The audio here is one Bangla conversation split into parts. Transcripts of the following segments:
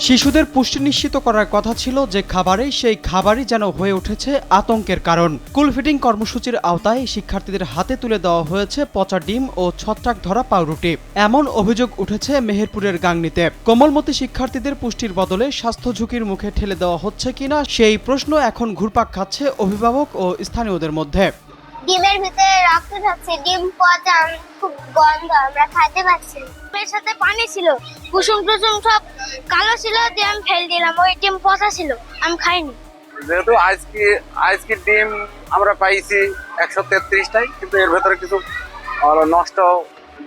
শিশুদের পুষ্টি নিশ্চিত করার কথা ছিল যে খাবারে, সেই খাবারই যেন হয়ে উঠেছে আতঙ্কের কারণ। স্কুল ফিডিং কর্মসূচির আওতায় শিক্ষার্থীদের হাতে তুলে দেওয়া হয়েছে পচা ডিম ও ছত্রাক ধরা পাউরুটি। এমন অভিযোগ উঠেছে মেহেরপুরের গাংনীতে। কোমলমতি শিক্ষার্থীদের পুষ্টির বদলে স্বাস্থ্য ঝুঁকির মুখে ঠেলে দেওয়া হচ্ছে কিনা সেই প্রশ্ন এখন ঘুরপাক খাচ্ছে অভিভাবক ও স্থানীয়দের মধ্যে। ডিমের ভিতরে রক্ত থাকছে, ডিম পচা, খুব গন্ধ, আমরা খাইতে পারছি না। এর সাথে পানি ছিল, কুসুম টুসুম সব কালো ছিল, দিয়ে আমি ফেল দিলাম। ওই ডিম পচা ছিল, আমি খাইনি। যেহেতু আজকে ডিম আমরা পাইছি 133টাই, কিন্তু এর ভেতরে কিছু নষ্ট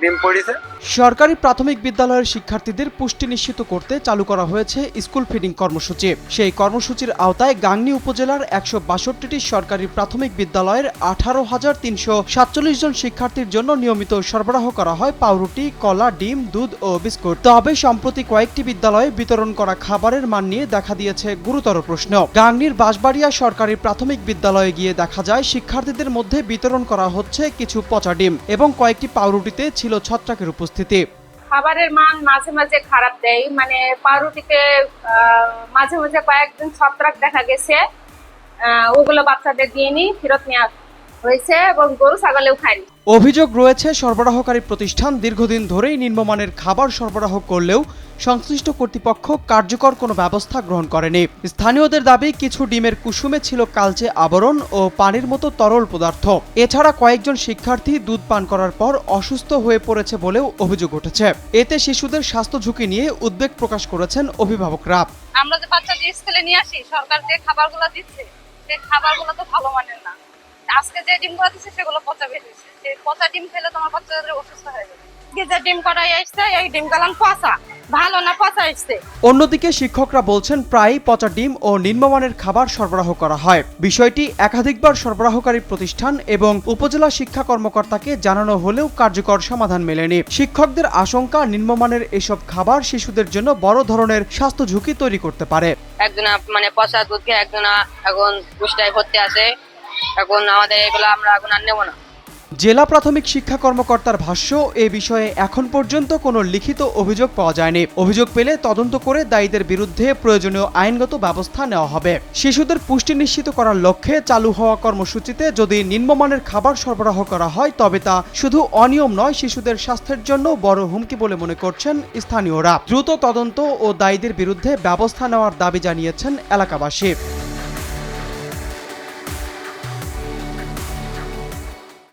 ডিম পড়েছে। সরকারি প্রাথমিক বিদ্যালয়ের শিক্ষার্থীদের পুষ্টি নিশ্চিত করতে চালু করা হয়েছে স্কুল ফিডিং কর্মসূচি। সেই কর্মসূচির আওতায় গাংনী উপজেলার 162টি সরকারি প্রাথমিক বিদ্যালয়ের 18,347 জন শিক্ষার্থীর জন্য নিয়মিত সরবরাহ করা হয় পাউরুটি, কলা, ডিম, দুধ ও বিস্কুট। তবে সম্প্রতি কয়েকটি বিদ্যালয়ে বিতরণ করা খাবারের মান নিয়ে দেখা দিয়েছে গুরুতর প্রশ্ন। গাংনীর বাঁশবাড়িয়া সরকারি প্রাথমিক বিদ্যালয়ে গিয়ে দেখা যায় শিক্ষার্থীদের মধ্যে বিতরণ করা হচ্ছে কিছু পচা ডিম এবং কয়েকটি পাউরুটিতে ছিল ছত্রাকের উপস্থিতি। খাবারের মান মাঝে মাঝে খারাপ দেয়, মানে পাউরুটিতে মাঝে মাঝে কয়েকদিন ছত্রাক দেখা গেছে। ওগুলো বাচ্চাদের দিয়ে ফেরত নেওয়া হয়েছে এবং গরু ছাগলেও খায়নি। অভিযোগ রয়েছে সরবরাহকারী প্রতিষ্ঠান দীর্ঘদিন ধরেই নিম্নমানের খাবার সরবরাহ করলেও সংশ্লিষ্ট কর্তৃপক্ষ কার্যকর কোনো ব্যবস্থা গ্রহণ করেনি। স্থানীয়দের দাবি, কিছু ডিমের কুসুমে ছিল কালচে আবরণ ও পানির মতো তরল পদার্থ। এছাড়া কয়েকজন শিক্ষার্থী দুধ পান করার পর অসুস্থ হয়ে পড়েছে বলেও অভিযোগ উঠেছে। এতে শিশুদের স্বাস্থ্য ঝুঁকি নিয়ে উদ্বেগ প্রকাশ করেছেন অভিভাবকরা। আমরা যে বাচ্চাদের স্কুলে নিয়ে আসি, সরকার যে খাবারগুলো দিচ্ছে সেই খাবারগুলো তো ভালো মানের না। আজকে যে ডিমগুলো দিচ্ছে সেগুলো পচা বের হয়েছে। সেই পচা ডিম খেলে তোমার বাচ্চাদের অসুস্থ হয়ে যাবে। যে ডিম করাই আসছে, এই ডিম গালান পচা, ভালো না পচা আসছে। অন্যদিকে শিক্ষকরা বলছেন প্রায়ই পচা ডিম ও নিম্নমানের খাবার সরবরাহ করা হয়। বিষয়টি একাধিকবার সরবরাহকারী প্রতিষ্ঠান এবং উপজেলা শিক্ষা কর্মকর্তাকে জানানো হলেও কার্যকর সমাধান মেলেনি। শিক্ষকদের আশঙ্কা, নিম্নমানের এসব খাবার শিশুদের জন্য বড় ধরনের স্বাস্থ্য ঝুঁকি তৈরি করতে পারে। একজনা মানে পচা দুধ খেয়ে একজনা এখন পুষ্টায় ভর্তি আছে। এখন আমাদের এগুলো আমরা এখন আর নেব না। জেলা প্রাথমিক শিক্ষা কর্মকর্তার ভাষ্য, এ বিষয়ে এখন পর্যন্ত কোনো লিখিত অভিযোগ পাওয়া যায়নি। অভিযোগ পেলে তদন্ত করে দায়ীদের বিরুদ্ধে প্রয়োজনীয় আইনগত ব্যবস্থা নেওয়া হবে। শিশুদের পুষ্টি নিশ্চিত করার লক্ষ্যে চালু হওয়া কর্মসূচিতে যদি নিম্নমানের খাবার সরবরাহ করা হয় তবে তা শুধু অনিয়ম নয়, শিশুদের স্বাস্থ্যের জন্য বড় হুমকি বলে মনে করছেন স্থানীয়রা। দ্রুত তদন্ত ও দায়ীদের বিরুদ্ধে ব্যবস্থা নেওয়ার দাবি জানিয়েছেন এলাকাবাসী।